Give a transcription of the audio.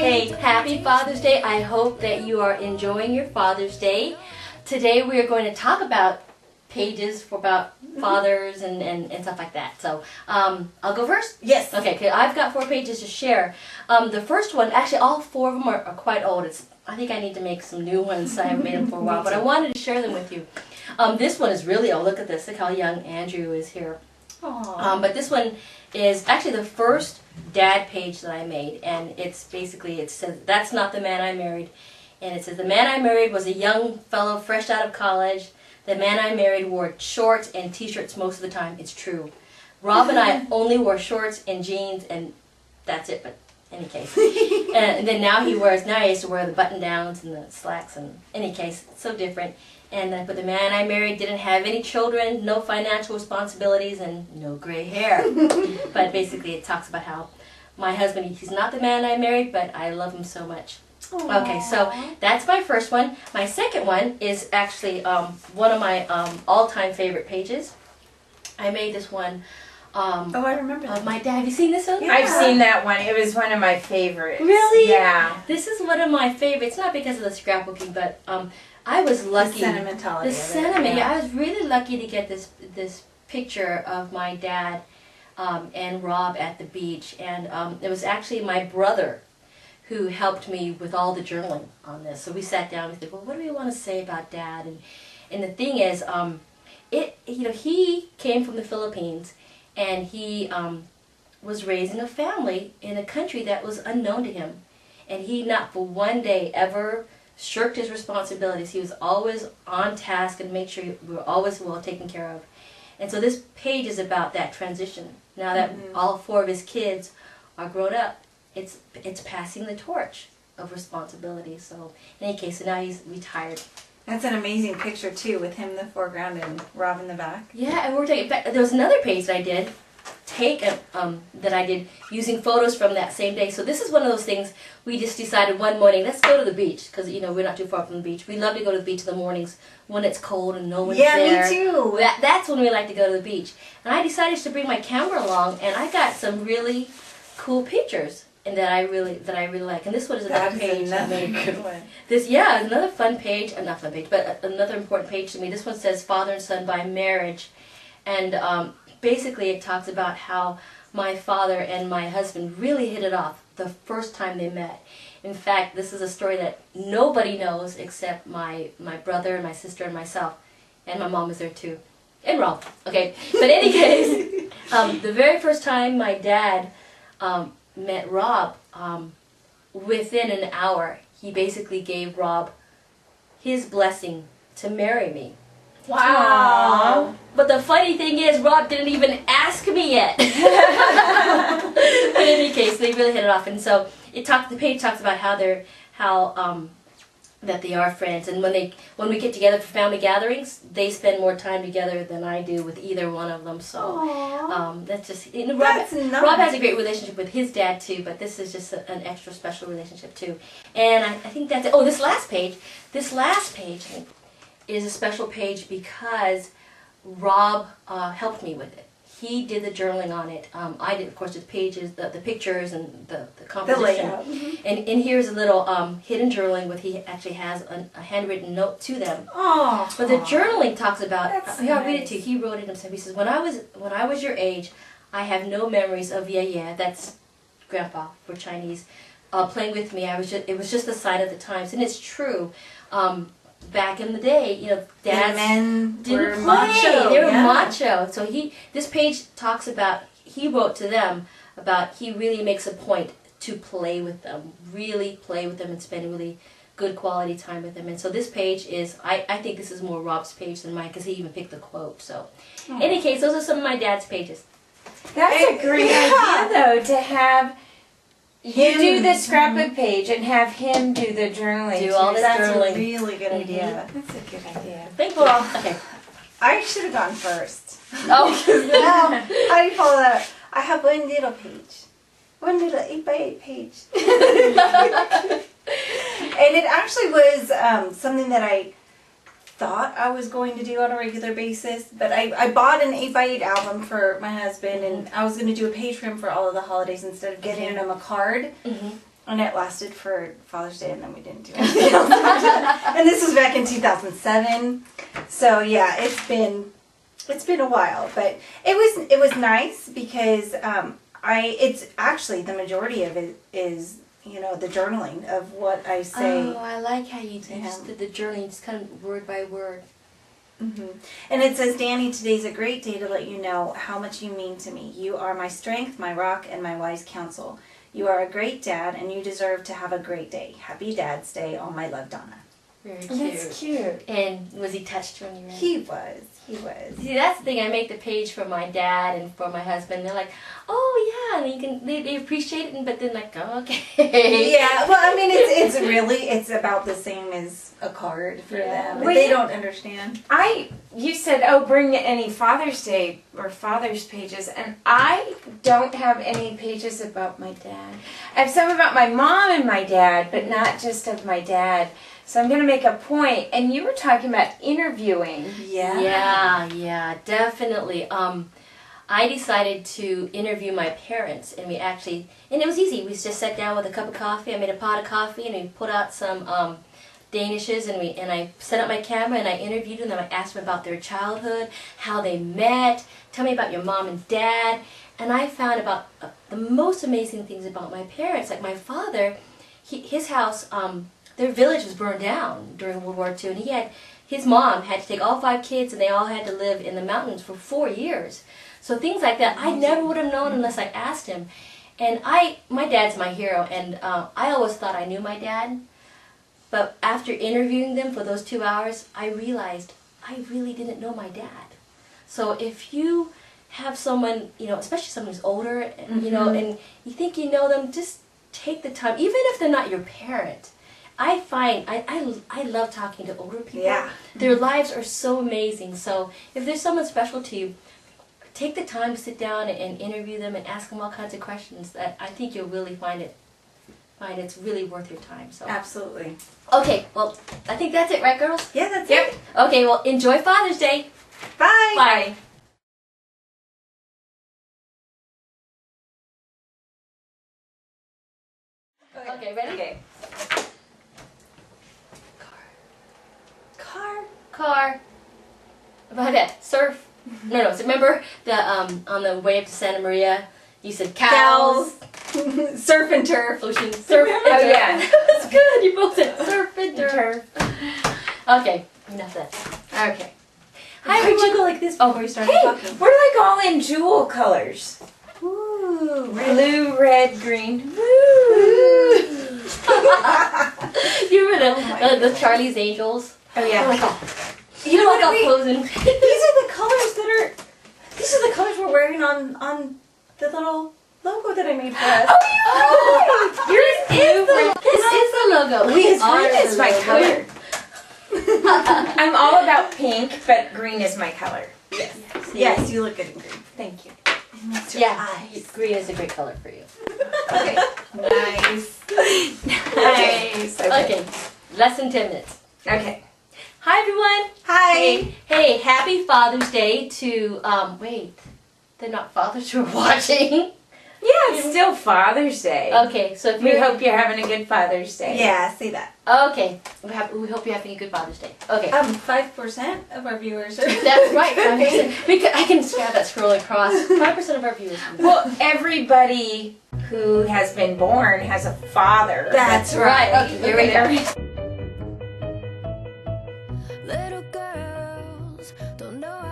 Hey, happy Father's Day. I hope that you are enjoying your Father's Day. Today we are going to talk about pages about fathers and stuff like that. So I'll go first? Yes. Okay, 'cause I've got 4 pages to share. The first one, actually all 4 of them are quite old. I think I need to make some new ones. I haven't made them for a while, but I wanted to share them with you. This one is really old. Look at this. Look how young Andrew is here. But this one is actually the first dad page that I made, and it's basically, it says, "That's not the man I married." And it says, "The man I married was a young fellow fresh out of college. The man I married wore shorts and t-shirts most of the time." It's true. Rob and I only wore shorts and jeans, and that's it, but any case. And then now he used to wear the button-downs and the slacks, and any case, it's so different. And but the man I married didn't have any children, no financial responsibilities, and no gray hair. But basically it talks about how my husband, he's not the man I married, but I love him so much. Aww. Okay, so that's my first one. My second one is actually one of my all-time favorite pages. I made this one. I remember that. My dad. Have you seen this one? Yeah. I've seen that one. It was one of my favorites. Really? Yeah. This is one of my favorites, not because of the scrapbooking, but I was lucky. The sentimentality. The sentiment. Yeah, I was really lucky to get this picture of my dad and Rob at the beach, and it was actually my brother who helped me with all the journaling on this. So we sat down and we said, "Well, what do we want to say about Dad?" And the thing is, he came from the Philippines, and he was raising a family in a country that was unknown to him, and he not for one day ever shirked his responsibilities. He was always on task and made sure we were always well taken care of. And so this page is about that transition. Now that all 4 of his kids are grown up, it's passing the torch of responsibility. So in any case, so now he's retired. That's an amazing picture too, with him in the foreground and Rob in the back. Yeah, and we're taking. There was another page that I did using photos from that same day. So this is one of those things we just decided one morning, let's go to the beach, because we're not too far from the beach. We love to go to the beach in the mornings when it's cold and no one's there. Yeah, me too. That's when we like to go to the beach. And I decided to bring my camera along, and I got some really cool pictures. And that I really like, and this one is another page. Another good one. Another fun page, not fun page, but another important page to me. This one says "Father and Son by Marriage," and basically it talks about how my father and my husband really hit it off the first time they met. In fact, this is a story that nobody knows except my brother and my sister and myself, and my mom was there too, and Rob. Okay, but in any case, the very first time my dad met Rob, within an hour, he basically gave Rob his blessing to marry me. Wow. But the funny thing is, Rob didn't even ask me yet. But in any case, they really hit it off. And so the page talks about how that they are friends, and when we get together for family gatherings, they spend more time together than I do with either one of them. So that's just That's nice. Rob has a great relationship with his dad too, but this is just an extra special relationship too. And I think that's it. Oh, this last page is a special page because Rob helped me with it. He did the journaling on it. I did, of course, the pages, the pictures, and the composition. The layout. And here's a little hidden journaling where he actually has a handwritten note to them. Oh. But the journaling talks about. That's I'll read it to you. He wrote it himself. He says, "When I was your age, I have no memories of yeah, that's Grandpa for Chinese, playing with me. It was just a sign of the times, and it's true." Back in the day, dads men didn't were play. macho. They were macho. So this page talks about, he wrote to them about he really makes a point to play with them, really play with them and spend really good quality time with them. And so this page is, I think this is more Rob's page than mine because he even picked the quote. So in any case, those are some of my dad's pages. That's a great idea, though, to have you do the scrapbook page and have him do the journaling. Do all this That's journaling. a really good idea. That's a good idea. Thank you. Okay. I should have gone first. Oh. Now, how do you follow that up? I have one little page. One little 8x8 page. And it actually was something that I thought I was going to do on a regular basis, but I bought an 8x8 album for my husband, and I was going to do a page for him for all of the holidays instead of getting him a card. And it lasted for Father's Day, and then we didn't do anything else. And this was back in 2007. So yeah, it's been a while, but it was nice because it's actually the majority of it is the journaling of what I say. Oh, I like how you just did the journaling, just kind of word by word. Mm-hmm. And it says, Danny, today's a great day to let you know how much you mean to me. You are my strength, my rock, and my wise counsel. You are a great dad, and you deserve to have a great day. Happy Dad's Day. All my love, Donna. Very cute. That's cute. And was he touched when you read? He was. See, that's the thing. I make the page for my dad and for my husband. They're like, "Oh yeah," and they appreciate it, but then like, oh, okay. Yeah. Well, I mean, it's about the same as a card for them. But they don't understand. You said, oh, bring any Father's Day or Father's pages, and I don't have any pages about my dad. I have some about my mom and my dad, but not just of my dad. So I'm going to make a point. And you were talking about interviewing. Yeah, definitely. I decided to interview my parents, and it was easy. We just sat down with a cup of coffee. I made a pot of coffee, and we put out some Danishes, and I set up my camera, and I interviewed them. I asked them about their childhood, how they met. Tell me about your mom and dad. And I found about the most amazing things about my parents. Like my father, his house. Their village was burned down during World War II, and his mom had to take all 5 kids, and they all had to live in the mountains for 4 years. So things like that, I never would have known unless I asked him. And my dad's my hero, and I always thought I knew my dad, but after interviewing them for those 2 hours, I realized I really didn't know my dad. So if you have someone, especially someone who's older, and you think you know them, just take the time, even if they're not your parent. I find I love talking to older people. Yeah. Their lives are so amazing. So if there's someone special to you, take the time to sit down and interview them and ask them all kinds of questions that I think you'll really find it's really worth your time. So Absolutely. Okay, well, I think that's it, right, girls? Yeah, that's it. Okay, well, enjoy Father's Day. Bye. Bye. Okay, ready? Okay. Car. About that, surf. No, so remember on the way up to Santa Maria, you said cows. Surf and turf. Ocean. Surf and turf. Oh, yeah. That was good. You both said surf and turf. Okay, enough of that. Okay. Hi, Why'd you go like this before you started Hey, talking? we're like all in jewel colors. Ooh, Blue, red, green. Woo! You remember the God. Charlie's Angels? Oh, yeah. You know, like all closing. These are the colors we're wearing on the little logo that I made for us. Oh, yours is the... This is the logo. Green is my color. I'm all about pink, but green is my color. Yes. Yes, you look good in green. Thank you. Yeah, green is a great color for you. Okay. Nice. Nice. Okay, less than 10 minutes. Okay. Hi, everyone. Hi. Hey, happy Father's Day to, wait, they're not fathers who are watching. Yeah, it's still Father's Day. Okay, so if We you're... hope you're having a good Father's Day. Yeah, say that. Okay, we hope you're having a good Father's Day. Okay. 5% of our viewers are... That's right. 5%. I can grab that scroll across. 5% of our viewers. Well, everybody who has been born has a father. That's right. right. Okay, here we go. Little girls don't know